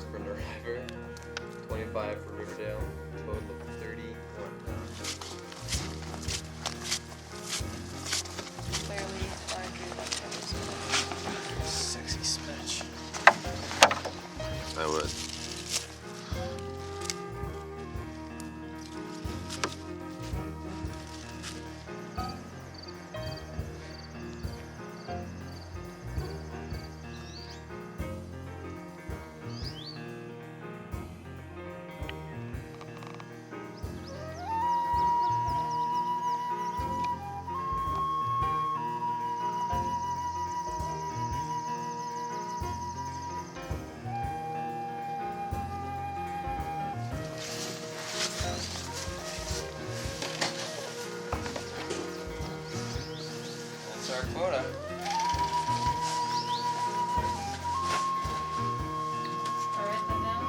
pounds for Arriver, 25 for Riverdale, total of 31 pounds. Clearly larger than others. Sexy spatch. I would. That's our quota. Alright, then down.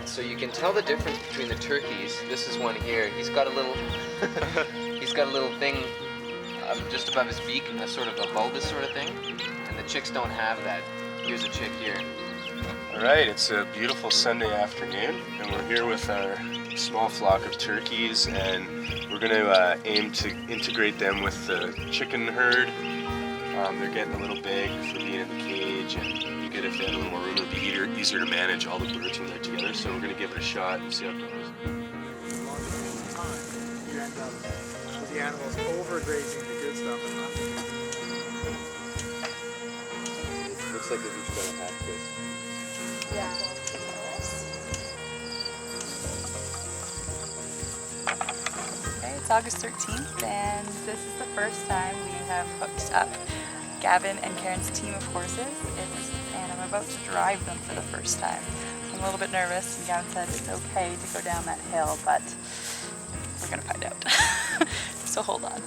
So you can tell the difference between the turkeys. This is one here. He's got a little, he's got a little thing just above his beak, a sort of a bulbous sort of thing, and the chicks don't have that. Here's a chick here. Alright, it's a beautiful Sunday afternoon, and we're here with our small flock of turkeys, and we're going to aim to integrate them with the chicken herd. They're getting a little big for being in the cage, and it'd be good if they had a little more room. It'd be easier to manage all the birds when they're together, so we're going to give it a shot and see how it goes. You end up with the animals overgrazing the good stuff and not. Looks like they've each got a half kiss. Yeah. Okay, it's August 13th, and this is the first time we have hooked up Gavin and Karen's team of horses, and I'm about to drive them for the first time. I'm a little bit nervous, and Gavin said it's okay to go down that hill, but we're gonna find out. So hold on.